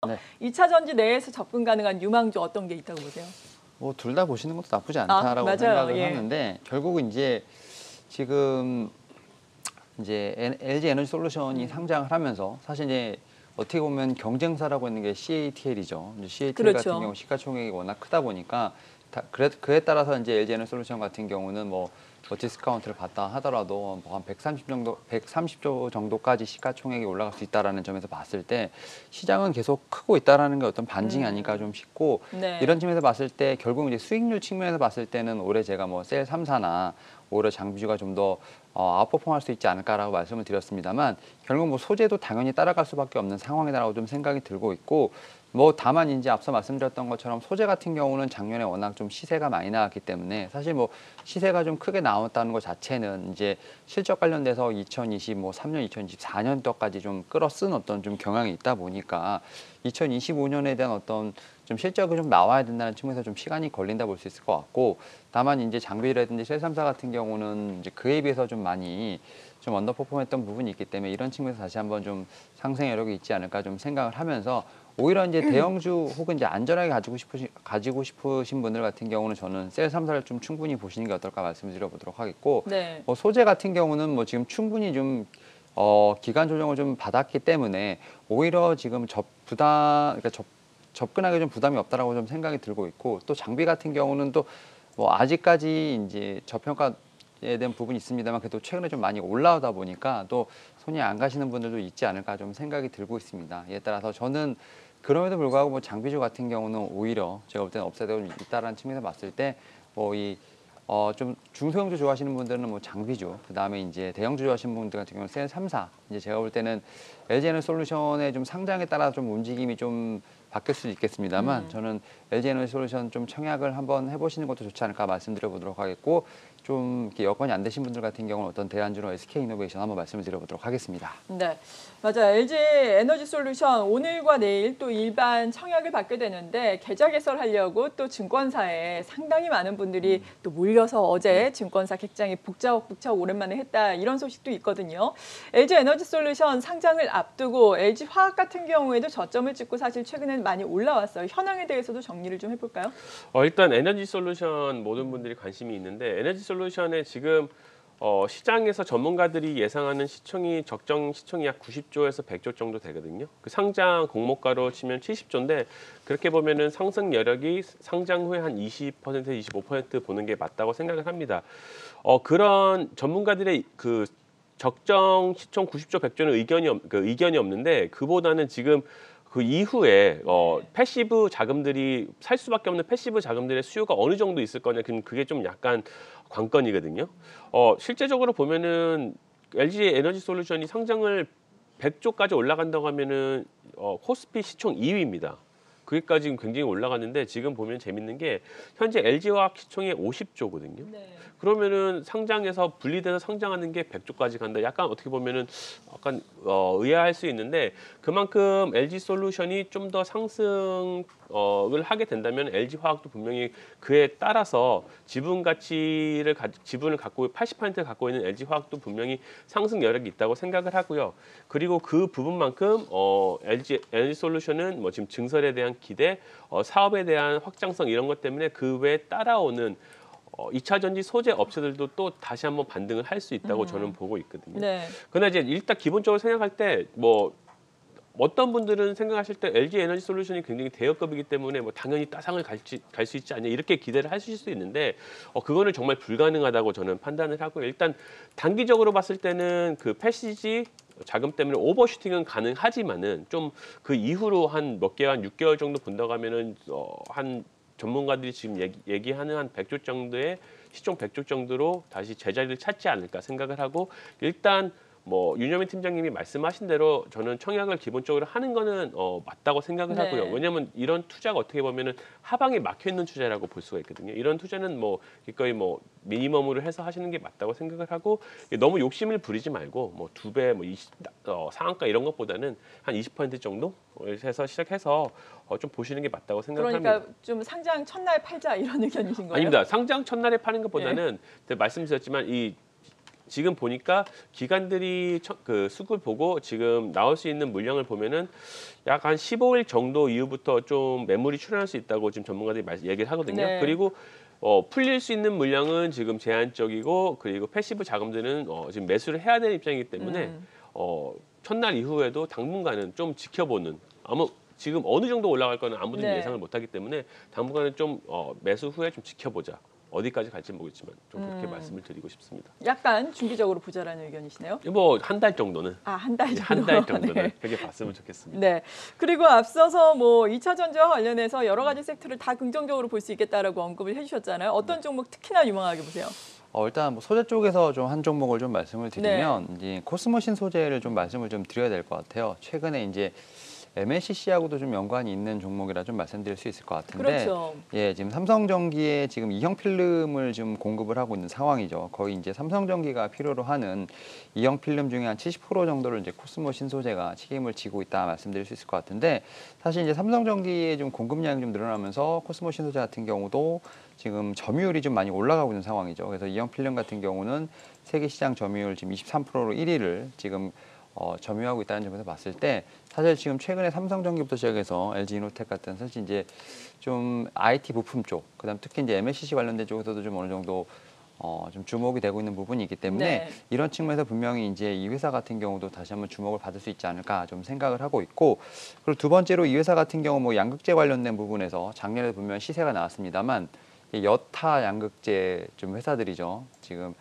네. 2차 전지 내에서 접근 가능한 유망주 어떤 게 있다고 보세요? 뭐 둘 다 보시는 것도 나쁘지 않다라고 생각을 하는데 결국은 이제 지금 이제 LG 에너지 솔루션이 상장을 하면서 사실 이제 어떻게 보면 경쟁사라고 있는 게 CATL이죠. CATL 그렇죠. 같은 경우 시가총액이 워낙 크다 보니까 그에 따라서 이제 LG 에너지 솔루션 같은 경우는 뭐 디스카운트를 받다 하더라도 뭐 한 130조 정도까지 시가총액이 올라갈 수 있다라는 점에서 봤을 때 시장은 계속 크고 있다라는 게 어떤 반증이 아닐까 좀 싶고 네. 이런 측면에서 봤을 때 결국 이제 수익률 측면에서 봤을 때는 올해 제가 뭐 셀 3사나 오히려 장비주가 좀 더 아웃퍼폼할 수 있지 않을까라고 말씀을 드렸습니다만 결국 뭐 소재도 당연히 따라갈 수밖에 없는 상황이라고 좀 생각이 들고 있고 뭐 다만 이제 앞서 말씀드렸던 것처럼 소재 같은 경우는 작년에 워낙 좀 시세가 많이 나왔기 때문에 사실 뭐 시세가 좀 크게 나왔다는 것 자체는 이제 실적 관련돼서 2023년, 2024년도까지 좀 끌어쓴 어떤 좀 경향이 있다 보니까 2025년에 대한 어떤 좀 실적이 좀 나와야 된다는 측면에서 좀 시간이 걸린다 볼 수 있을 것 같고 다만 이제 장비라든지 셀3사 같은 경우는 이제 그에 비해서 좀 많이 좀 언더퍼폼했던 부분이 있기 때문에 이런 측면에서 다시 한번 좀 상승 여력이 있지 않을까 좀 생각을 하면서 오히려 이제 대형주 혹은 이제 안전하게 가지고 싶으신 분들 같은 경우는 저는 셀 3사를 좀 충분히 보시는 게 어떨까 말씀을 드려보도록 하겠고 네. 뭐 소재 같은 경우는 뭐 지금 충분히 좀 기간 조정을 좀 받았기 때문에 오히려 지금 접근하기 좀 부담이 없다라고 좀 생각이 들고 있고 또 장비 같은 경우는 또 뭐 아직까지 이제 저평가에 대한 부분이 있습니다만 그래도 최근에 좀 많이 올라오다 보니까 또 손이 안 가시는 분들도 있지 않을까 좀 생각이 들고 있습니다. 이에 따라서 저는 그럼에도 불구하고 뭐 장비주 같은 경우는 오히려 제가 볼 때는 업사이드가 좀 있다라는 측면에서 봤을 때 뭐 좀 중소형주 좋아하시는 분들은 뭐 장비주, 그다음에 이제 대형주 좋아하시는 분들 같은 경우는 셀 3사. 이제 제가 볼 때는 LG 에너지 솔루션의 좀 상장에 따라 좀 움직임이 좀 바뀔 수도 있겠습니다만 저는 LG 에너지 솔루션 좀 청약을 한번 해보시는 것도 좋지 않을까 말씀드려보도록 하겠고 좀 이렇게 여건이 안 되신 분들 같은 경우는 어떤 대안주로 SK이노베이션 한번 말씀을 드려보도록 하겠습니다. 네, 맞아요. LG 에너지 솔루션 오늘과 내일 또 일반 청약을 받게 되는데 계좌 개설하려고 또 증권사에 상당히 많은 분들이 또 몰려서 어제 증권사 객장이 북적북적 오랜만에 했다 이런 소식도 있거든요. LG 에너지 솔루션 상장을 앞두고 LG 화학 같은 경우에도 저점을 찍고 사실 최근엔 많이 올라왔어요. 현황에 대해서도 정리를 좀 해볼까요? 일단 에너지 솔루션 모든 분들이 관심이 있는데 에너지 솔루션에 지금 시장에서 전문가들이 예상하는 시총이 적정 시총이 약 90조에서 100조 정도 되거든요. 그 상장 공모가로 치면 70조인데 그렇게 보면은 상승 여력이 상장 후에 한 20%, 25% 보는 게 맞다고 생각을 합니다. 그런 전문가들의 그 적정 시총 90조, 100조는 의견이 없는데 그보다는 지금 그 이후에 패시브 자금들이 살 수밖에 없는 패시브 자금들의 수요가 어느 정도 있을 거냐, 그게 좀 약간 관건이거든요. 실제적으로 보면은 LG 에너지 솔루션이 상장을 100조까지 올라간다고 하면은 코스피 시총 2위입니다. 거기까지 굉장히 올라갔는데 지금 보면 재밌는 게 현재 LG화학 시총이 50조거든요. 네. 그러면은 상장에서 분리돼서 상장하는 게 100조까지 간다. 약간 어떻게 보면은 약간 의아할 수 있는데 그만큼 LG 솔루션이 좀 더 상승을 하게 된다면 LG 화학도 분명히 그에 따라서 지분을 갖고 80%를 갖고 있는 LG 화학도 분명히 상승 여력이 있다고 생각을 하고요. 그리고 그 부분만큼 LG 에너지 솔루션은 뭐 지금 증설에 대한 기대, 사업에 대한 확장성 이런 것 때문에 그 외에 따라오는 2차 전지 소재 업체들도 또 다시 한번 반등을 할 수 있다고 저는 보고 있거든요. 네. 그러나 이제 일단 기본적으로 생각할 때 뭐 어떤 분들은 생각하실 때 LG 에너지 솔루션이 굉장히 대여급이기 때문에 뭐 당연히 따상을 갈 수 있지 않냐 이렇게 기대를 하실 수 있는데 그거는 정말 불가능하다고 저는 판단을 하고 일단 단기적으로 봤을 때는 그 패시지 자금 때문에 오버슈팅은 가능하지만은 좀 그 이후로 한 몇 개월, 한 6개월 정도 본다고 하면은 한 전문가들이 지금 얘기하는 한 100조 정도의 시총 100조 정도로 다시 제자리를 찾지 않을까 생각을 하고 일단 뭐 윤여민 팀장님이 말씀하신 대로 저는 청약을 기본적으로 하는 거는 맞다고 생각을 하고요. 네. 왜냐하면 이런 투자가 어떻게 보면은 하방에 막혀 있는 투자라고 볼 수가 있거든요. 이런 투자는 뭐 기꺼이 뭐 미니멈으로 해서 하시는 게 맞다고 생각을 하고 너무 욕심을 부리지 말고 뭐 2배, 뭐 20, 상한가 이런 것보다는 한 20% 정도 해서 시작해서 좀 보시는 게 맞다고 생각을 그러니까 합니다. 좀 상장 첫날 팔자 이런 의견이신 거예요? 아닙니다. 상장 첫날에 파는 것보다는 말씀드렸지만 이 지금 보니까 기관들이 그 수급을 보고 지금 나올 수 있는 물량을 보면은 약 한 15일 정도 이후부터 좀 매물이 출현할 수 있다고 지금 전문가들이 얘기를 하거든요. 네. 그리고 풀릴 수 있는 물량은 지금 제한적이고 그리고 패시브 자금들은 지금 매수를 해야 되는 입장이기 때문에 첫날 이후에도 당분간은 좀 지켜보는 지금 어느 정도 올라갈 거는 아무도 네. 예상을 못하기 때문에 당분간은 좀 매수 후에 좀 지켜보자. 어디까지 갈지 모르겠지만 좀 그렇게 말씀을 드리고 싶습니다. 약간 중기적으로 보자라는 의견이시네요. 뭐 한 달 정도는 한 달 정도. 한 달 정도는 네. 그렇게 봤으면 좋겠습니다. 네. 그리고 앞서서 뭐 2차 전지와 관련해서 여러 가지 섹터를 다 긍정적으로 볼 수 있겠다라고 언급을 해주셨잖아요. 어떤 종목 특히나 유망하게 보세요? 일단 뭐 소재 쪽에서 좀 한 종목을 좀 말씀을 드리면 이제 코스모신 소재를 좀 말씀을 좀 드려야 될 것 같아요. 최근에 이제 MLCC하고도 좀 연관이 있는 종목이라 좀 말씀드릴 수 있을 것 같은데, 그렇죠. 예, 지금 삼성전기에 지금 2형 필름을 좀 공급을 하고 있는 상황이죠. 거의 이제 삼성전기가 필요로 하는 2형 필름 중에 한 70% 정도를 이제 코스모 신소재가 책임을 지고 있다 말씀드릴 수 있을 것 같은데, 사실 이제 삼성전기의 좀 공급량이 좀 늘어나면서 코스모 신소재 같은 경우도 지금 점유율이 좀 많이 올라가고 있는 상황이죠. 그래서 2형 필름 같은 경우는 세계 시장 점유율 지금 23%로 1위를 지금 점유하고 있다는 점에서 봤을 때, 사실 지금 최근에 삼성전기부터 시작해서 LG이노텍 같은 사실 이제 좀 IT 부품 쪽, 그다음 특히 이제 MLCC 관련된 쪽에서도 좀 어느 정도 좀 주목이 되고 있는 부분이 있기 때문에 이런 측면에서 분명히 이제 이 회사 같은 경우도 다시 한번 주목을 받을 수 있지 않을까 좀 생각을 하고 있고, 그리고 두 번째로 이 회사 같은 경우 뭐 양극재 관련된 부분에서 작년에 분명 시세가 나왔습니다만 여타 양극재 좀 회사들이죠. 지금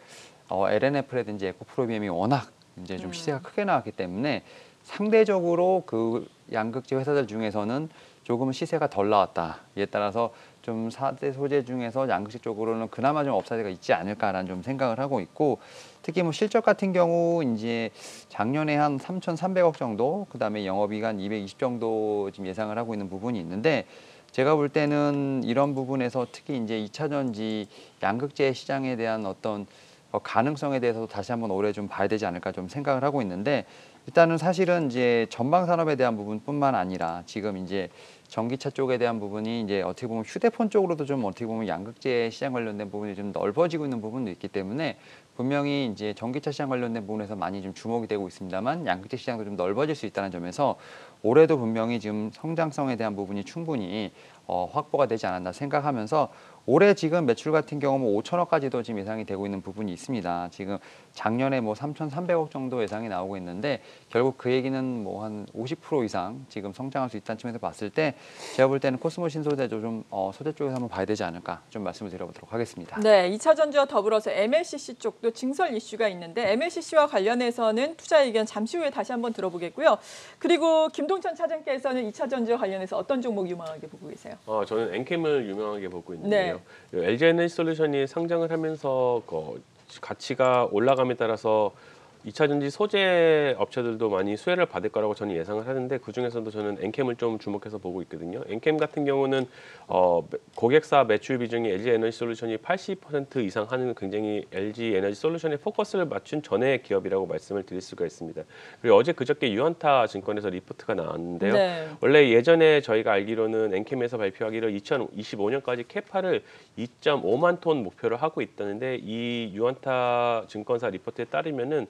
LNF라든지 에코프로비엠이 워낙 이제 좀 시세가 크게 나왔기 때문에 상대적으로 그 양극재 회사들 중에서는 조금 시세가 덜 나왔다. 이에 따라서 좀 4대 소재 중에서 양극재 쪽으로는 그나마 좀 업사이드가 있지 않을까라는 좀 생각을 하고 있고, 특히 뭐 실적 같은 경우 이제 작년에 한 3,300억 정도, 그다음에 영업이익 한 220 정도 지금 예상을 하고 있는 부분이 있는데, 제가 볼 때는 이런 부분에서 특히 이제 2차 전지 양극재 시장에 대한 어떤 가능성에 대해서도 다시 한번 올해 좀 봐야 되지 않을까 좀 생각을 하고 있는데, 일단은 사실은 이제 전방 산업에 대한 부분뿐만 아니라 지금 이제 전기차 쪽에 대한 부분이 이제 어떻게 보면 휴대폰 쪽으로도 좀 어떻게 보면 양극재 시장 관련된 부분이 좀 넓어지고 있는 부분도 있기 때문에 분명히 이제 전기차 시장 관련된 부분에서 많이 좀 주목이 되고 있습니다만 양극재 시장도 좀 넓어질 수 있다는 점에서 올해도 분명히 지금 성장성에 대한 부분이 충분히 확보가 되지 않았나 생각하면서, 올해 지금 매출 같은 경우 뭐 5천억까지도 지금 예상이 되고 있는 부분이 있습니다. 지금 작년에 뭐 3,300억 정도 예상이 나오고 있는데, 결국 그 얘기는 뭐 한 50% 이상 지금 성장할 수 있다는 측면에서 봤을 때 제가 볼 때는 코스모 신소재도 좀 소재 쪽에서 한번 봐야 되지 않을까 좀 말씀을 드려보도록 하겠습니다. 네, 2차 전지와 더불어서 MLCC 쪽도 증설 이슈가 있는데 MLCC와 관련해서는 투자 의견 잠시 후에 다시 한번 들어보겠고요. 그리고 김동천 차장께서는 2차 전지와 관련해서 어떤 종목 유망하게 보고 계세요? 저는 엔캠을 유명하게 보고 있는데요. LG에너지솔루션이 상장을 하면서 가치가 올라감에 따라서 2차 전지 소재 업체들도 많이 수혜를 받을 거라고 저는 예상을 하는데, 그중에서도 저는 엔캠을 좀 주목해서 보고 있거든요. 엔캠 같은 경우는 고객사 매출 비중이 LG에너지솔루션이 80% 이상 하는 굉장히 LG에너지솔루션에 포커스를 맞춘 전의 기업이라고 말씀을 드릴 수가 있습니다. 그리고 어제 그저께 유안타 증권에서 리포트가 나왔는데요. 원래 예전에 저희가 알기로는 엔캠에서 발표하기로 2025년까지 캐파를 2.5만 톤 목표로 하고 있다는데, 이 유안타 증권사 리포트에 따르면은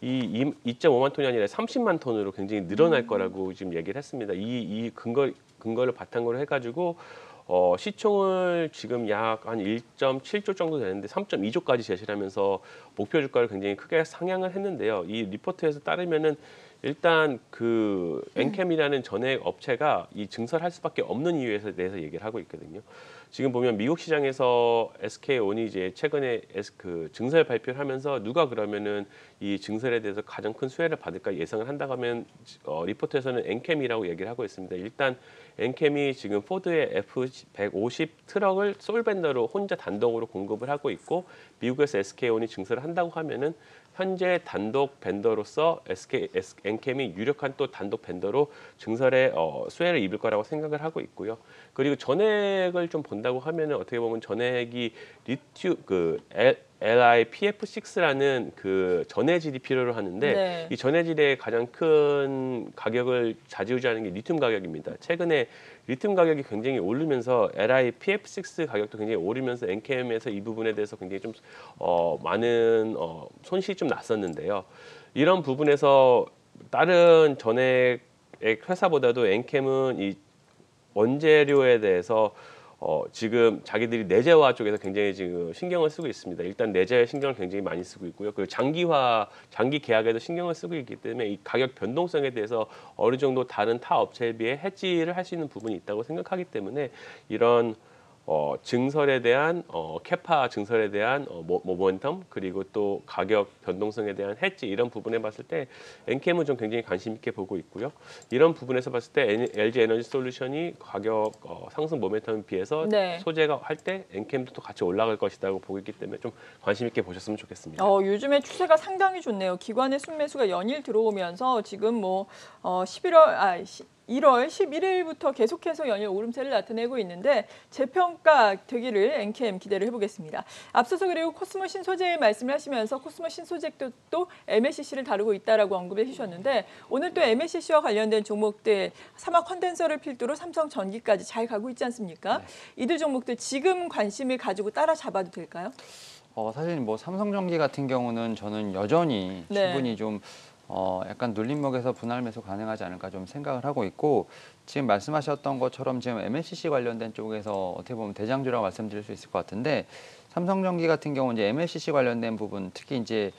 이 2.5만 톤이 아니라 30만 톤으로 굉장히 늘어날 거라고 지금 얘기를 했습니다. 이 근거를 바탕으로 해가지고 시총을 지금 약 한 1.7조 정도 되는데 3.2조까지 제시를 하면서 목표 주가를 굉장히 크게 상향을 했는데요. 이 리포트에서 따르면은 일단 그 엔캠이라는 전액 업체가 이 증설할 수밖에 없는 이유에 대해서 얘기를 하고 있거든요. 지금 보면 미국 시장에서 SK온이 이제 최근에 그 증설 발표를 하면서 누가 그러면은 이 증설에 대해서 가장 큰 수혜를 받을까 예상을 한다고 하면 리포트에서는 엔캠이라고 얘기를 하고 있습니다. 일단 엔캠이 지금 포드의 F150 트럭을 솔벤더로 혼자 단독으로 공급을 하고 있고, 미국에서 SK온이 증설을 한다고 하면은 현재 단독 벤더로서 엔캠이 유력한 또 단독 벤더로 증설에 수혜를 입을 거라고 생각을 하고 있고요. 그리고 전액을 좀 본다고 하면은 어떻게 보면 전액이 LiPF6라는 그 전해질이 필요로 하는데 네. 이 전해질의 가장 큰 가격을 좌지우지하는 게 리튬 가격입니다. 최근에 리튬 가격이 굉장히 오르면서 LiPF6 가격도 굉장히 오르면서 엔캠에서 이 부분에 대해서 굉장히 좀 많은 손실이 좀 났었는데요. 이런 부분에서 다른 전액 회사보다도 엔캠은 이 원재료에 대해서 지금 자기들이 내재화 쪽에서 굉장히 지금 신경을 쓰고 있습니다. 일단 내재 신경을 굉장히 많이 쓰고 있고요. 그리고 장기 계약에도 신경을 쓰고 있기 때문에 이 가격 변동성에 대해서 어느 정도 다른 타 업체에 비해 해지를 할 수 있는 부분이 있다고 생각하기 때문에 이런 증설에 대한 캐파 증설에 대한 모멘텀 그리고 또 가격 변동성에 대한 해지 이런 부분에 봤을 때 엔캠은 좀 굉장히 관심 있게 보고 있고요. 이런 부분에서 봤을 때 LG 에너지 솔루션이 가격 상승 모멘텀에 비해서 네. 소재가 할 때 엔캠도 또 같이 올라갈 것이라고 보고 있기 때문에 좀 관심 있게 보셨으면 좋겠습니다. 요즘에 추세가 상당히 좋네요. 기관의 순매수가 연일 들어오면서 지금 뭐 1월 11일부터 계속해서 연일 오름세를 나타내고 있는데 재평가 되기를 엔캠 기대를 해보겠습니다. 앞서서 그리고 코스모 신소재 말씀을 하시면서 코스모 신소재도 또 MLCC를 다루고 있다라고 언급을 해주셨는데 오늘 또 MLCC와 관련된 종목들 사막 컨덴서를 필두로 삼성전기까지 잘 가고 있지 않습니까? 네. 이들 종목들 지금 관심을 가지고 따라잡아도 될까요? 사실 뭐 삼성전기 같은 경우는 저는 여전히 네. 충분히 좀 약간 눌림목에서 분할 매수 가능하지 않을까 좀 생각을 하고 있고 지금 말씀하셨던 것처럼 지금 MLCC 관련된 쪽에서 어떻게 보면 대장주라고 말씀드릴 수 있을 것 같은데 삼성전기 같은 경우 이제 MLCC 관련된 부분 특히 이제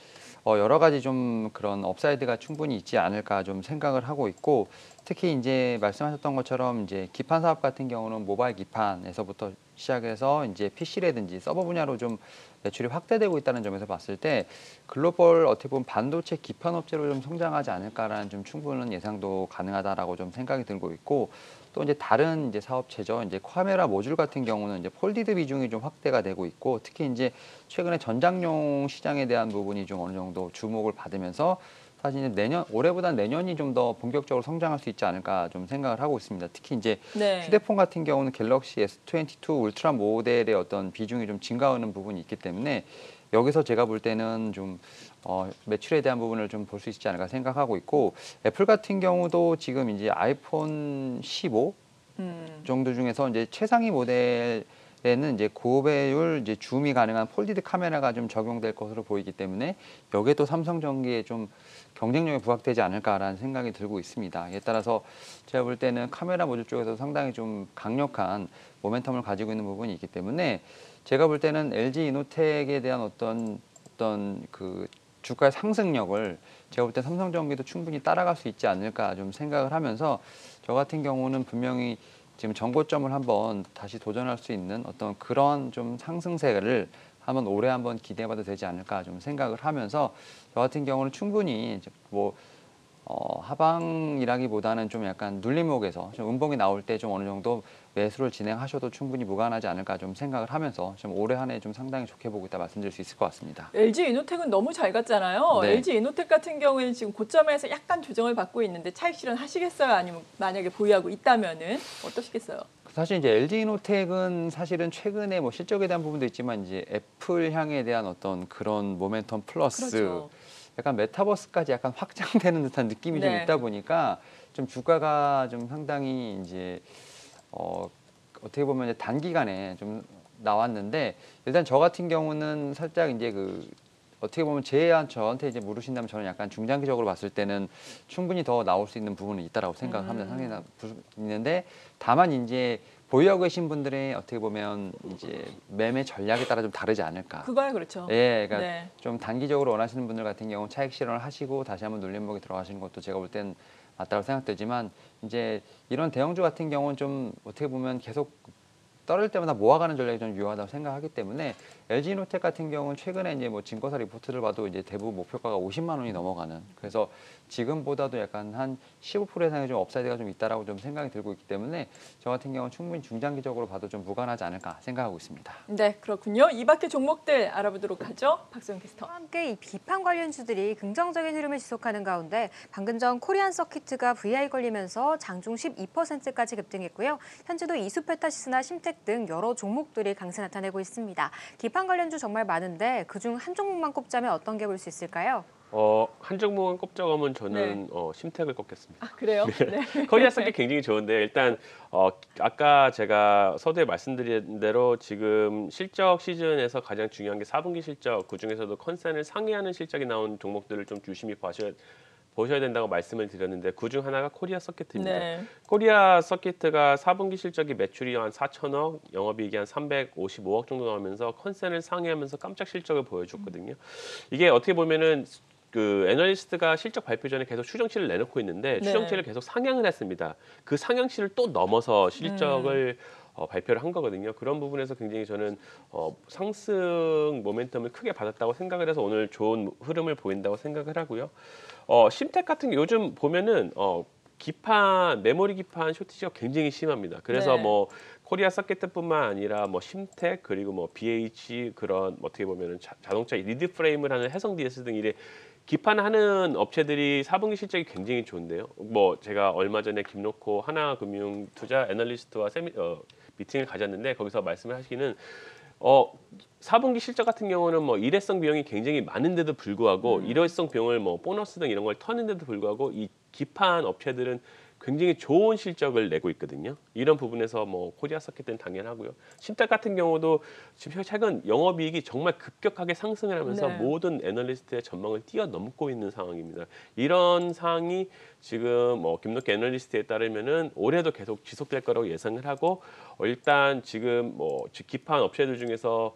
여러 가지 좀 그런 업사이드가 충분히 있지 않을까 좀 생각을 하고 있고 특히 이제 말씀하셨던 것처럼 이제 기판 사업 같은 경우는 모바일 기판에서부터 시작해서 이제 PC라든지 서버 분야로 좀 매출이 확대되고 있다는 점에서 봤을 때 글로벌 어떻게 보면 반도체 기판 업체로 좀 성장하지 않을까라는 좀 충분한 예상도 가능하다라고 좀 생각이 들고 있고 또 이제 다른 이제 사업체죠. 이제 카메라 모듈 같은 경우는 이제 폴디드 비중이 좀 확대가 되고 있고 특히 이제 최근에 전장용 시장에 대한 부분이 좀 어느 정도 주목을 받으면서 사실 이제 올해보다 내년이 좀 더 본격적으로 성장할 수 있지 않을까 좀 생각을 하고 있습니다. 특히 이제 네. 휴대폰 같은 경우는 갤럭시 S22 울트라 모델의 어떤 비중이 좀 증가하는 부분이 있기 때문에 여기서 제가 볼 때는 좀 매출에 대한 부분을 좀 볼 수 있지 않을까 생각하고 있고 애플 같은 경우도 지금 이제 아이폰 15 정도 중에서 이제 최상위 모델에는 이제 고배율 이제 줌이 가능한 폴디드 카메라가 좀 적용될 것으로 보이기 때문에 여기에도 삼성전기에 좀 경쟁력이 부각되지 않을까라는 생각이 들고 있습니다. 이에 따라서 제가 볼 때는 카메라 모듈 쪽에서 상당히 좀 강력한 모멘텀을 가지고 있는 부분이 있기 때문에 제가 볼 때는 LG 이노텍에 대한 어떤 그 주가의 상승력을 제가 볼 때 삼성전기도 충분히 따라갈 수 있지 않을까 좀 생각을 하면서 저 같은 경우는 분명히 지금 전고점을 한번 다시 도전할 수 있는 어떤 그런 좀 상승세를 한번 올해 한번 기대해봐도 되지 않을까 좀 생각을 하면서 저 같은 경우는 충분히 이제 뭐 하방이라기보다는 좀 약간 눌림목에서 좀 음봉이 나올 때 좀 어느 정도 매수를 진행하셔도 충분히 무관하지 않을까 좀 생각을 하면서 좀 올해 한 해 좀 상당히 좋게 보고 있다 말씀드릴 수 있을 것 같습니다. LG 이노텍은 너무 잘 갔잖아요. 네. LG 이노텍 같은 경우에는 지금 고점에서 약간 조정을 받고 있는데 차익 실현하시겠어요? 아니면 만약에 보유하고 있다면은 어떠시겠어요? 사실 이제 LG 이노텍은 사실은 최근에 뭐 실적에 대한 부분도 있지만 이제 애플 향에 대한 어떤 그런 모멘텀 플러스 그렇죠. 약간 메타버스까지 약간 확장되는 듯한 느낌이 좀 네. 있다 보니까 좀 주가가 좀 상당히 이제 어떻게 보면 이제 단기간에 좀 나왔는데 일단 저 같은 경우는 살짝 이제 그 어떻게 보면 저한테 이제 물으신다면 저는 약간 중장기적으로 봤을 때는 충분히 더 나올 수 있는 부분은 있다라고 생각합니다. 상당히 있는데 다만 이제 보유하고 계신 분들의 어떻게 보면 이제 매매 전략에 따라 좀 다르지 않을까. 그거야 그렇죠. 예, 그러니까 네. 좀 단기적으로 원하시는 분들 같은 경우 차익 실현을 하시고 다시 한번 눌림목에 들어가시는 것도 제가 볼 땐 맞다고 생각되지만 이제 이런 대형주 같은 경우는 좀 어떻게 보면 계속 떨어질 때마다 모아가는 전략이 좀 유효하다고 생각하기 때문에 LG이노텍 같은 경우는 최근에 이제 뭐 증거사 리포트를 봐도 이제 대부분 목표가가 50만 원이 넘어가는 그래서 지금보다도 약간 한 15% 이상의 좀 업사이드가 좀 있다라고 좀 생각이 들고 있기 때문에 저 같은 경우는 충분히 중장기적으로 봐도 좀 무관하지 않을까 생각하고 있습니다. 네, 그렇군요. 이 밖의 종목들 알아보도록 하죠. 박소영 캐스터. 함께 이 비판 관련주들이 긍정적인 흐름을 지속하는 가운데 방금 전 코리안 서키트가 VI 걸리면서 장중 12%까지 급등했고요. 현재도 이수페타시스나 심텍 등 여러 종목들이 강세 나타내고 있습니다. 기판 관련주 정말 많은데 그중 한 종목만 꼽자면 어떤 게 볼 수 있을까요? 한 종목은 꼽자면 저는 심택을 꼽겠습니다. 아, 그래요? 네. 코리아 서킷 굉장히 좋은데 일단 아까 제가 서두에 말씀드린 대로 지금 실적 시즌에서 가장 중요한 게 4분기 실적, 그중에서도 컨센을 상회하는 실적이 나온 종목들을 좀 유심히 보셔야 된다고 말씀을 드렸는데 그중 하나가 코리아 서킷입니다. 네. 코리아 서킷가 4분기 실적이 매출이 한 4천억, 영업이익이 한 355억 정도 나오면서 컨센을 상회하면서 깜짝 실적을 보여줬거든요. 이게 어떻게 보면은 그 애널리스트가 실적 발표 전에 계속 추정치를 내놓고 있는데 네. 추정치를 계속 상향을 했습니다. 그 상향치를 또 넘어서 실적을 발표를 한 거거든요. 그런 부분에서 굉장히 저는 상승 모멘텀을 크게 받았다고 생각을 해서 오늘 좋은 흐름을 보인다고 생각을 하고요. 심텍 같은 게 요즘 보면은 기판, 메모리 기판 쇼티지가 굉장히 심합니다. 그래서 네. 뭐 코리아 서킷뿐만 아니라 뭐 심텍 그리고 뭐 BH 그런 어떻게 보면은 자동차 리드 프레임을 하는 해성 DS 등 이래 기판하는 업체들이 4분기 실적이 굉장히 좋은데요. 뭐 제가 얼마 전에 김놓고 하나금융투자 애널리스트와 미팅을 가졌는데 거기서 말씀을 하시기는 4분기 실적 같은 경우는 뭐 일회성 비용이 굉장히 많은데도 불구하고 일회성 비용을 뭐 보너스 등 이런 걸 터는데도 불구하고 이 기판 업체들은 굉장히 좋은 실적을 내고 있거든요. 이런 부분에서 뭐 코리아 서킷은 당연하고요. 심텍 같은 경우도 지금 최근 영업이익이 정말 급격하게 상승을 하면서 네. 모든 애널리스트의 전망을 뛰어넘고 있는 상황입니다. 이런 상황이 지금 김덕기 애널리스트에 따르면은 올해도 계속 지속될 거라고 예상을 하고 일단 지금 기판 업체들 중에서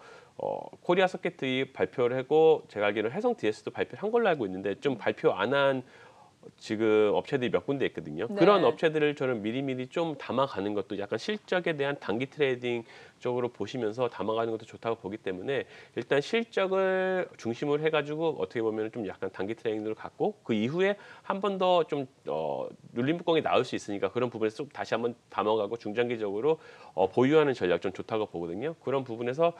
코리아 서킷이 발표를 하고 제가 알기로는 해성 DS도 발표를 한 걸로 알고 있는데 좀 발표 안 한 지금 업체들이 몇 군데 있거든요. 네. 그런 업체들을 저는 미리미리 좀 담아가는 것도 약간 실적에 대한 단기 트레이딩 쪽으로 보시면서 담아가는 것도 좋다고 보기 때문에 일단 실적을 중심으로 해가지고 어떻게 보면 좀 약간 단기 트레이딩으로 갖고 그 이후에 한 번 더 좀 눌림 목공이 나올 수 있으니까 그런 부분에서 좀 다시 한번 담아가고 중장기적으로 보유하는 전략 좀 좋다고 보거든요. 그런 부분에서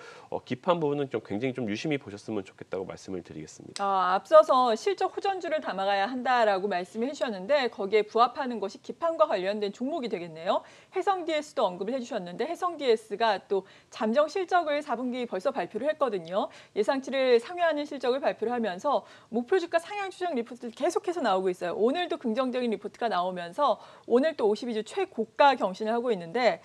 기판 부분은 좀 굉장히 좀 유심히 보셨으면 좋겠다고 말씀을 드리겠습니다. 앞서서 실적 호전주를 담아가야 한다라고 말씀을 해주셨는데 거기에 부합하는 것이 기판과 관련된 종목이 되겠네요. 해성 DS도 언급을 해주셨는데 해성 DS가 또 잠정 실적을 4분기 벌써 발표를 했거든요. 예상치를 상회하는 실적을 발표를 하면서 목표 주가 상향 추정 리포트 계속해서 나오고 있어요. 오늘도 긍정적인 리포트가 나오면서 오늘 또 52주 최고가 경신을 하고 있는데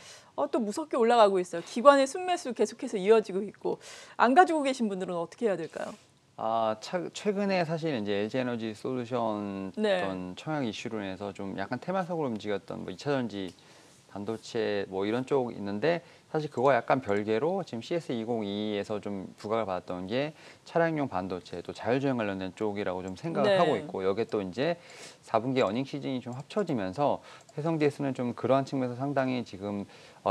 또 무섭게 올라가고 있어요. 기관의 순매수 계속해서 이어지고 있고 안 가지고 계신 분들은 어떻게 해야 될까요? 최근에 사실 이제 LG 에너지 솔루션 네. 어떤 청약 이슈로 인해서 좀 약간 테마적으로 움직였던 뭐 2차 전지 반도체 뭐 이런 쪽 있는데 사실 그거 약간 별개로 지금 CS2022에서 좀 부각을 받았던 게 차량용 반도체 또 자율주행 관련된 쪽이라고 좀 생각을 네. 하고 있고 여기에 또 이제 4분기 어닝 시즌이 좀 합쳐지면서 해성 DS는 좀 그러한 측면에서 상당히 지금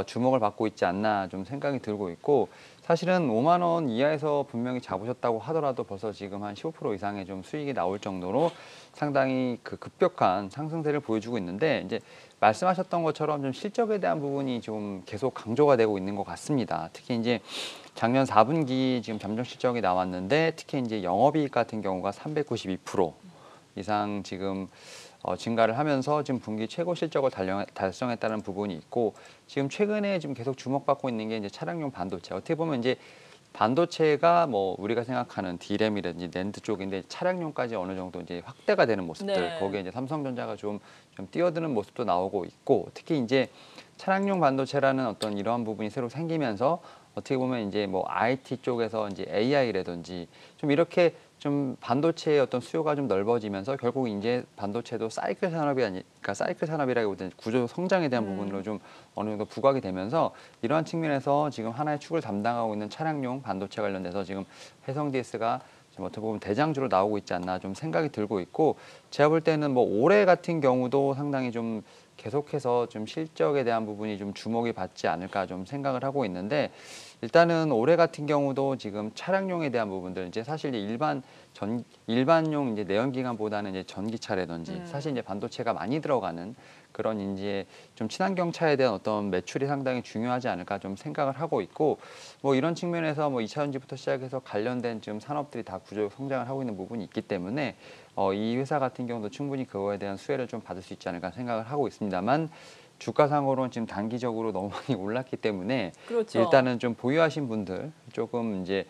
주목을 받고 있지 않나 좀 생각이 들고 있고 사실은 5만 원 이하에서 분명히 잡으셨다고 하더라도 벌써 지금 한 15% 이상의 좀 수익이 나올 정도로 상당히 그 급격한 상승세를 보여주고 있는데 이제 말씀하셨던 것처럼 좀 실적에 대한 부분이 좀 계속 강조가 되고 있는 것 같습니다. 특히 이제 작년 4분기 지금 잠정 실적이 나왔는데 특히 이제 영업이익 같은 경우가 392% 이상 지금 증가를 하면서 지금 분기 최고 실적을 달성했다는 부분이 있고 지금 최근에 지금 계속 주목받고 있는 게 이제 차량용 반도체. 어떻게 보면 이제 반도체가 뭐 우리가 생각하는 D램이라든지 낸드 쪽인데 차량용까지 어느 정도 이제 확대가 되는 모습들. 네. 거기에 이제 삼성전자가 좀 뛰어드는 모습도 나오고 있고 특히 이제 차량용 반도체라는 어떤 이러한 부분이 새로 생기면서 어떻게 보면 이제 뭐 IT 쪽에서 이제 AI라든지 좀 이렇게 좀 반도체의 어떤 수요가 좀 넓어지면서 결국 이제 반도체도 사이클 산업이 아니까 사이클 산업이라기보다는 구조 성장에 대한 부분으로 좀 어느 정도 부각이 되면서 이러한 측면에서 지금 하나의 축을 담당하고 있는 차량용 반도체 관련돼서 지금 해성 DS가 지금 어떻게 보면 대장주로 나오고 있지 않나 좀 생각이 들고 있고 제가 볼 때는 뭐 올해 같은 경우도 상당히 좀 계속해서 좀 실적에 대한 부분이 좀 주목이 받지 않을까 좀 생각을 하고 있는데 일단은 올해 같은 경우도 지금 차량용에 대한 부분들 이제 사실 일반용 이제 내연기관보다는 이제 전기차라든지 사실 이제 반도체가 많이 들어가는 그런 이제 좀 친환경 차에 대한 어떤 매출이 상당히 중요하지 않을까 좀 생각을 하고 있고 뭐 이런 측면에서 뭐 2차 전지부터 시작해서 관련된 지금 산업들이 다 구조적 성장을 하고 있는 부분이 있기 때문에 이 회사 같은 경우도 충분히 그거에 대한 수혜를 좀 받을 수 있지 않을까 생각을 하고 있습니다만 주가상으로는 지금 단기적으로 너무 많이 올랐기 때문에 그렇죠. 일단은 좀 보유하신 분들 조금 이제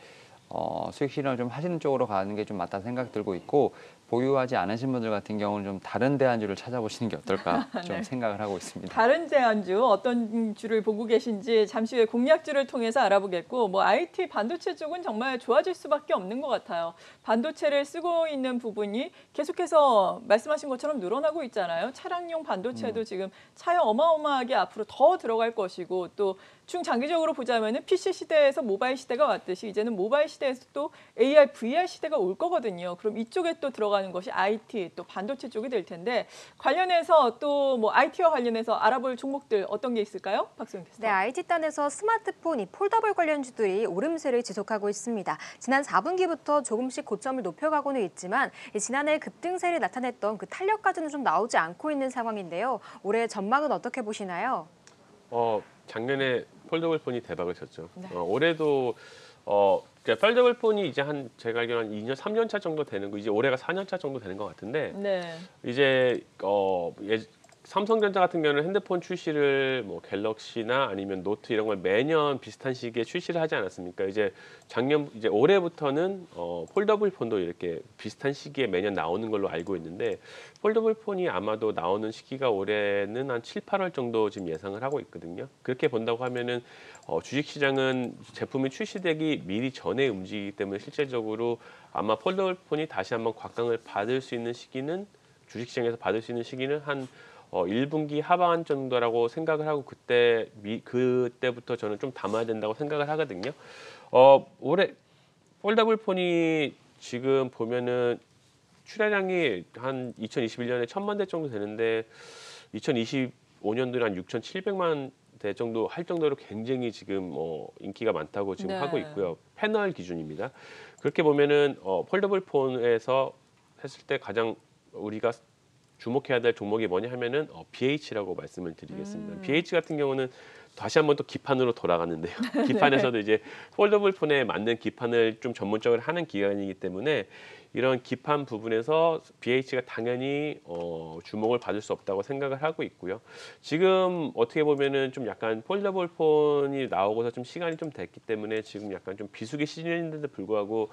수익 실현을 좀 하시는 쪽으로 가는 게 좀 맞다 생각 들고 있고 보유하지 않으신 분들 같은 경우는 좀 다른 대안주를 찾아보시는 게 어떨까 좀 네. 생각을 하고 있습니다. 다른 대안주 어떤 주를 보고 계신지 잠시 후에 공략주를 통해서 알아보겠고 뭐 IT 반도체 쪽은 정말 좋아질 수밖에 없는 것 같아요. 반도체를 쓰고 있는 부분이 계속해서 말씀하신 것처럼 늘어나고 있잖아요. 차량용 반도체도 지금 차에 어마어마하게 앞으로 더 들어갈 것이고 또 중장기적으로 보자면은 PC 시대에서 모바일 시대가 왔듯이 이제는 모바일 시대에서 또 AR, VR 시대가 올 거거든요. 그럼 이쪽에 또 들어가는 것이 IT 또 반도체 쪽이 될 텐데 관련해서 또 뭐 IT와 관련해서 알아볼 종목들 어떤 게 있을까요? 박수영 캐스터. 네, IT단에서 스마트폰, 이 폴더블 관련주들이 오름세를 지속하고 있습니다. 지난 4분기부터 조금씩 고점을 높여가고는 있지만 지난해 급등세를 나타냈던 그 탄력까지는 좀 나오지 않고 있는 상황인데요. 올해 전망은 어떻게 보시나요? 작년에 폴더블 폰이 대박을 쳤죠. 네. 올해도 그러니까 폴더블 폰이 이제 제가 알기로 한 2년, 3년 차 정도 되는 거, 이제 올해가 4년 차 정도 되는 것 같은데 네. 이제 삼성전자 같은 경우는 핸드폰 출시를 뭐 갤럭시나 아니면 노트 이런 걸 매년 비슷한 시기에 출시를 하지 않았습니까? 이제 올해부터는 폴더블 폰도 이렇게 비슷한 시기에 매년 나오는 걸로 알고 있는데 폴더블 폰이 아마도 나오는 시기가 올해는 한 7, 8월 정도 지금 예상을 하고 있거든요. 그렇게 본다고 하면은 주식시장은 제품이 출시되기 미리 전에 움직이기 때문에 실질적으로 아마 폴더블 폰이 다시 한번 곽강을 받을 수 있는 시기는 주식시장에서 받을 수 있는 시기는 한 1분기 하반 정도라고 생각을 하고 그때부터 저는 좀 담아야 된다고 생각을 하거든요. 올해 폴더블 폰이 지금 보면은 출하량이 한 2021년에 1,000만 대 정도 되는데 2025년도에 한 6,700만 대 정도 할 정도로 굉장히 지금 인기가 많다고 지금 네. 하고 있고요. 패널 기준입니다. 그렇게 보면은 폴더블 폰에서 했을 때 가장 우리가 주목해야 될 종목이 뭐냐 하면은 BH라고 말씀을 드리겠습니다. BH 같은 경우는 다시 한번 또 기판으로 돌아가는데요. 기판에서도 이제 폴더블 폰에 맞는 기판을 좀 전문적으로 하는 기관이기 때문에 이런 기판 부분에서 BH가 당연히 주목을 받을 수 없다고 생각을 하고 있고요. 지금 어떻게 보면은 좀 약간 폴더블 폰이 나오고서 좀 시간이 좀 됐기 때문에 지금 약간 좀 비수기 시즌인데도 불구하고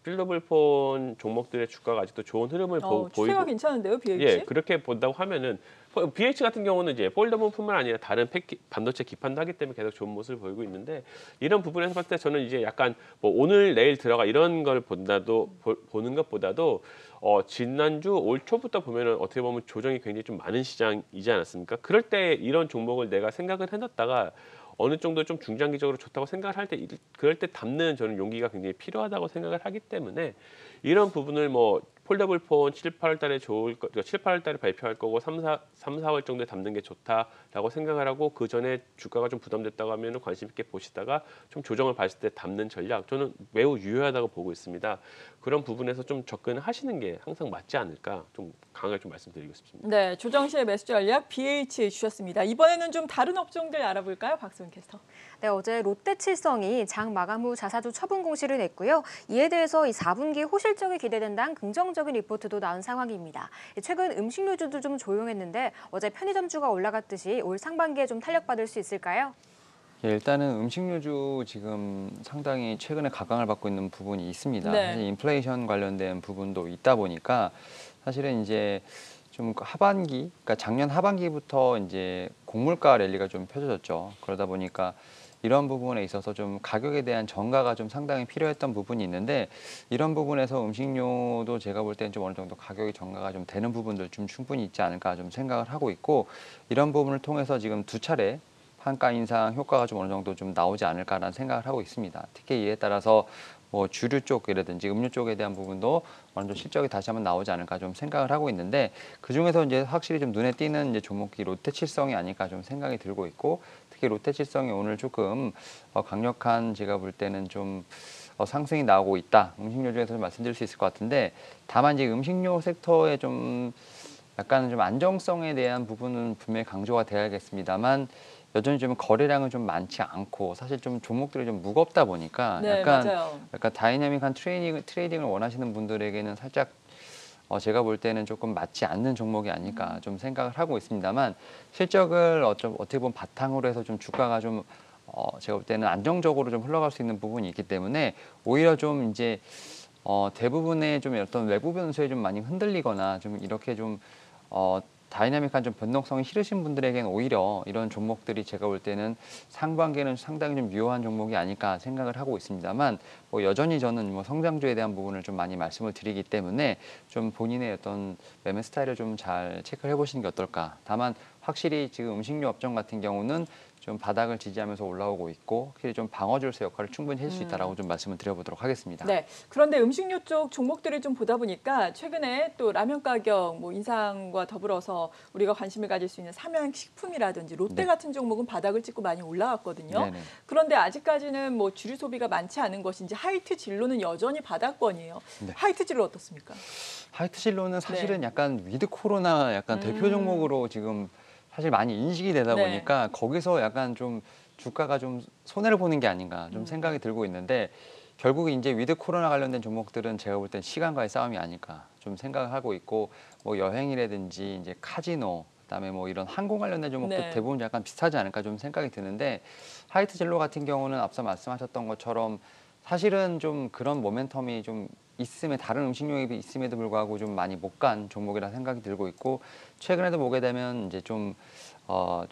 폴더블 폰 종목들의 주가가 아직도 좋은 흐름을 추세가 보이고 괜찮은데요, BH? 예, 그렇게 본다고 하면은 BH 같은 경우는 이제 폴더블뿐만 아니라 다른 반도체 기판도 하기 때문에 계속 좋은 모습을 보이고 있는데 이런 부분에서 봤을 때 저는 이제 약간 뭐 오늘 내일 들어가 이런 걸 보는 것보다도 지난주 올 초부터 보면은 어떻게 보면 조정이 굉장히 좀 많은 시장이지 않았습니까? 그럴 때 이런 종목을 내가 생각을 해놨다가 어느 정도 좀 중장기적으로 좋다고 생각을 할 때 그럴 때 담는 저는 용기가 굉장히 필요하다고 생각을 하기 때문에 이런 부분을 뭐 폴더블 폰 7, 8월 달에 7, 8월 달에 발표할 거고 3, 4월 정도에 담는 게 좋다라고 생각을 하고 그 전에 주가가 좀 부담됐다고 하면 관심 있게 보시다가 좀 조정을 받을 때 담는 전략 저는 매우 유효하다고 보고 있습니다. 그런 부분에서 좀 접근하시는 게 항상 맞지 않을까 좀 강하게 좀 말씀드리고 싶습니다. 네, 조정 시의 매수 전략 BH 주셨습니다. 이번에는 좀 다른 업종들 알아볼까요, 박수은 캐스터? 네, 어제 롯데칠성이 장 마감 후 자사주 처분 공시를 냈고요. 이에 대해서 이 4분기 호실적이 기대된다는 긍정적인 리포트도 나온 상황입니다. 최근 음식료주도 좀 조용했는데 어제 편의점주가 올라갔듯이 올 상반기에 좀 탄력받을 수 있을까요? 예, 일단은 음식료주 지금 상당히 최근에 각광을 받고 있는 부분이 있습니다. 네. 사실 인플레이션 관련된 부분도 있다 보니까 사실은 이제 좀 하반기, 그러니까 작년 하반기부터 이제 곡물가 랠리가 좀 펼쳐졌죠. 그러다 보니까 이런 부분에 있어서 좀 가격에 대한 정가가 좀 상당히 필요했던 부분이 있는데 이런 부분에서 음식료도 제가 볼 때는 좀 어느 정도 가격이 정가가 좀 되는 부분들 좀 충분히 있지 않을까 좀 생각을 하고 있고 이런 부분을 통해서 지금 두 차례 판가 인상 효과가 좀 어느 정도 좀 나오지 않을까라는 생각을 하고 있습니다. 특히 이에 따라서 뭐 주류 쪽이라든지 음료 쪽에 대한 부분도 어느 정도 실적이 다시 한번 나오지 않을까 좀 생각을 하고 있는데 그 중에서 이제 확실히 좀 눈에 띄는 이제 종목이 롯데칠성이 아닐까 좀 생각이 들고 있고 특히 롯데칠성이 오늘 조금 강력한 제가 볼 때는 좀 상승이 나오고 있다. 음식료 중에서 좀 말씀드릴 수 있을 것 같은데 다만 이제 음식료 섹터에 좀 약간 좀 안정성에 대한 부분은 분명히 강조가 돼야겠습니다만 여전히 좀 거래량은 좀 많지 않고 사실 좀 종목들이 좀 무겁다 보니까 네, 맞아요. 약간 다이내믹한 트레이딩을 원하시는 분들에게는 살짝 제가 볼 때는 조금 맞지 않는 종목이 아닐까 좀 생각을 하고 있습니다만 실적을 어떻게 보면 바탕으로 해서 좀 주가가 좀 제가 볼 때는 안정적으로 좀 흘러갈 수 있는 부분이 있기 때문에 오히려 좀 이제 대부분의 좀 어떤 외부 변수에 좀 많이 흔들리거나 좀 이렇게 좀 다이나믹한 좀 변동성이 싫으신 분들에게는 오히려 이런 종목들이 제가 볼 때는 상반기에는 상당히 좀 유효한 종목이 아닐까 생각을 하고 있습니다만 뭐 여전히 저는 뭐 성장주에 대한 부분을 좀 많이 말씀을 드리기 때문에 좀 본인의 어떤 매매 스타일을 좀 잘 체크를 해보시는 게 어떨까. 다만 확실히 지금 음식료 업종 같은 경우는 좀 바닥을 지지하면서 올라오고 있고 확실히 좀 방어줄수 역할을 충분히 해줄 수 있다라고 좀 말씀을 드려보도록 하겠습니다. 네. 그런데 음식료 쪽 종목들을 좀 보다 보니까 최근에 또 라면 가격 뭐 인상과 더불어서 우리가 관심을 가질 수 있는 삼양식품이라든지 롯데 네. 같은 종목은 바닥을 찍고 많이 올라왔거든요. 네네. 그런데 아직까지는 뭐 주류 소비가 많지 않은 것인지 하이트 진로는 여전히 바닥권이에요. 네. 하이트 진로 어떻습니까? 하이트 진로는 사실은 약간 위드 코로나 약간 대표 종목으로 지금 사실 많이 인식이 되다 네. 보니까 거기서 약간 좀 주가가 좀 손해를 보는 게 아닌가 좀 생각이 들고 있는데 결국 이제 위드 코로나 관련된 종목들은 제가 볼 땐 시간과의 싸움이 아닐까 좀 생각을 하고 있고 뭐 여행이라든지 이제 카지노 그다음에 뭐 이런 항공 관련된 종목도 네. 대부분 약간 비슷하지 않을까 좀 생각이 드는데 하이트 진로 같은 경우는 앞서 말씀하셨던 것처럼 사실은 좀 그런 모멘텀이 좀 있음에 다른 음식료에 있음에도 불구하고 좀 많이 못 간 종목이라 생각이 들고 있고 최근에도 보게 되면 이제 좀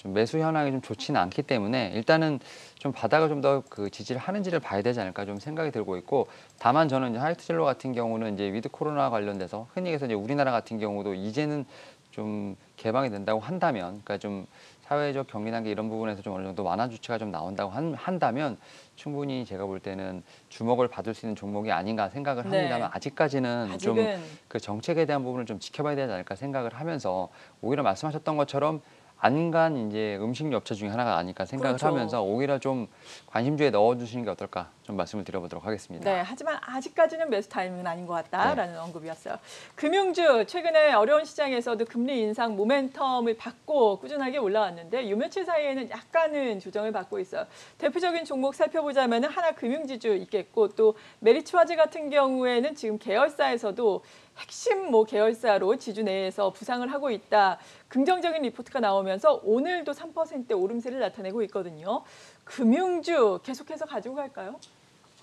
매수 현황이 좀 좋지는 않기 때문에 일단은 좀 바닥을 좀 더 그 지지를 하는지를 봐야 되지 않을까 좀 생각이 들고 있고 다만 저는 이제 하이트 진로 같은 경우는 이제 위드 코로나 관련돼서 흔히 해서 이제 우리나라 같은 경우도 이제는 좀 개방이 된다고 한다면 그러니까 좀 사회적 경제단계 이런 부분에서 좀 어느 정도 완화 조치가 좀 나온다고 한다면 충분히 제가 볼 때는 주목을 받을 수 있는 종목이 아닌가 생각을 네. 합니다만 아직까지는 좀 아직은 그 정책에 대한 부분을 좀 지켜봐야 되지 않을까 생각을 하면서 오히려 말씀하셨던 것처럼 안간 이제 음식료 업체 중에 하나가 아닐까 생각을 그렇죠. 하면서 오히려 좀 관심주에 넣어주시는 게 어떨까 좀 말씀을 드려보도록 하겠습니다. 네, 하지만 아직까지는 매수 타이밍은 아닌 것 같다라는 언급이었어요. 금융주 최근에 어려운 시장에서도 금리 인상 모멘텀을 받고 꾸준하게 올라왔는데 요 며칠 사이에는 약간은 조정을 받고 있어요. 대표적인 종목 살펴보자면 하나금융지주 있겠고 또 메리츠화재 같은 경우에는 지금 계열사에서도 핵심 뭐 계열사로 지주 내에서 부상을 하고 있다. 긍정적인 리포트가 나오면서 오늘도 3% 오름세를 나타내고 있거든요. 금융주 계속해서 가지고 갈까요?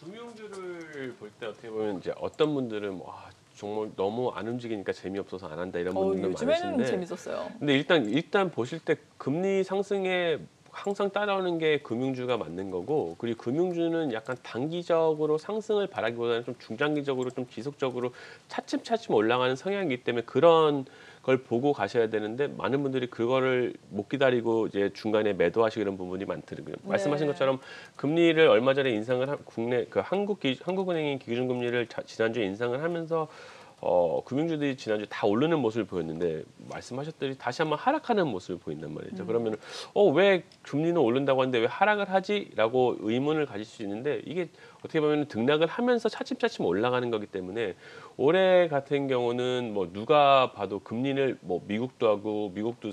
금융주를 볼 때 어떻게 보면 이제 어떤 분들은 종목 너무 안 움직이니까 재미없어서 안 한다 이런 분들도 요즘에는 많으신데 재밌었어요. 근데 일단 보실 때 금리 상승에 항상 따라오는 게 금융주가 맞는 거고 그리고 금융주는 약간 단기적으로 상승을 바라기보다는 좀 중장기적으로 좀 지속적으로 차츰차츰 올라가는 성향이기 때문에 그런 걸 보고 가셔야 되는데 많은 분들이 그거를 못 기다리고 이제 중간에 매도하시고 이런 부분이 많더라고요. 말씀하신 것처럼 금리를 얼마 전에 인상을 국내 그 한국은행이 기준금리를 지난주에 인상을 하면서 금융주들이 지난주 다 오르는 모습을 보였는데 말씀하셨듯이 다시 한번 하락하는 모습을 보인단 말이죠. 그러면 왜 금리는 오른다고 하는데 왜 하락을 하지?라고 의문을 가질 수 있는데 이게 어떻게 보면 등락을 하면서 차츰차츰 올라가는 거기 때문에 올해 같은 경우는 뭐 누가 봐도 금리를 뭐 미국도 하고 미국도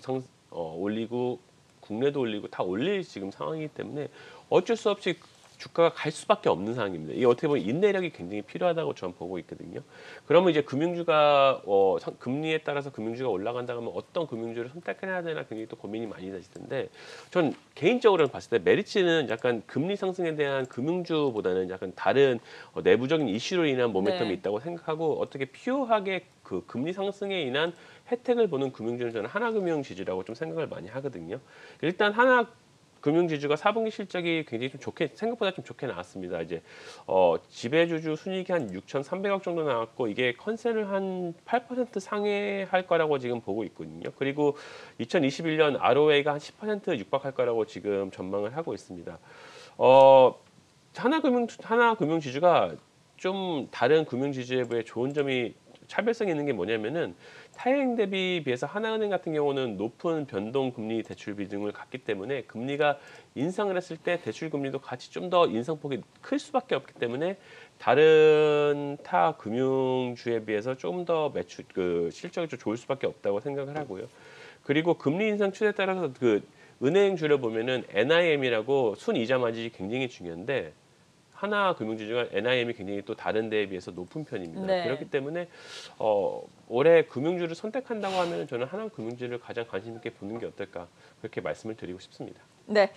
올리고 국내도 올리고 다 올릴 지금 상황이기 때문에 어쩔 수 없이 주가가 갈 수밖에 없는 상황입니다. 이게 어떻게 보면 인내력이 굉장히 필요하다고 저는 보고 있거든요. 그러면 이제 금융주가 금리에 따라서 금융주가 올라간다 하면 어떤 금융주를 선택해야 되나 굉장히 또 고민이 많이 되실 텐데 전 개인적으로 봤을 때 메리츠는 약간 금리 상승에 대한 금융주보다는 약간 다른 내부적인 이슈로 인한 모멘텀이 네. 있다고 생각하고 어떻게 피오하게 그 금리 상승에 인한 혜택을 보는 금융주는 저는 하나금융지주라고 좀 생각을 많이 하거든요. 일단 금융지주가 4분기 실적이 굉장히 좀 생각보다 좀 좋게 나왔습니다. 이제 지배주주 순이익이 한 6,300억 정도 나왔고 이게 컨센을 한 8% 상회할 거라고 지금 보고 있거든요. 그리고 2021년 ROA가 한 10% 육박할 거라고 지금 전망을 하고 있습니다. 하나금융지주가 좀 다른 금융지주에 비해 좋은 점이 차별성이 있는 게 뭐냐면은 타행 대비 비해서 하나은행 같은 경우는 높은 변동금리 대출 비중을 갖기 때문에 금리가 인상을 했을 때 대출 금리도 같이 좀 더 인상폭이 클 수밖에 없기 때문에 다른 타 금융주에 비해서 좀 더 실적이 좀 좋을 수밖에 없다고 생각을 하고요. 그리고 금리 인상 추세에 따라서 그 은행주를 보면은 NIM이라고 순이자 마진이 굉장히 중요한데 하나금융주 중에 NIM이 굉장히 또 다른 데에 비해서 높은 편입니다. 네. 그렇기 때문에 올해 금융주를 선택한다고 하면 저는 하나금융주를 가장 관심 있게 보는 게 어떨까 그렇게 말씀을 드리고 싶습니다. 네.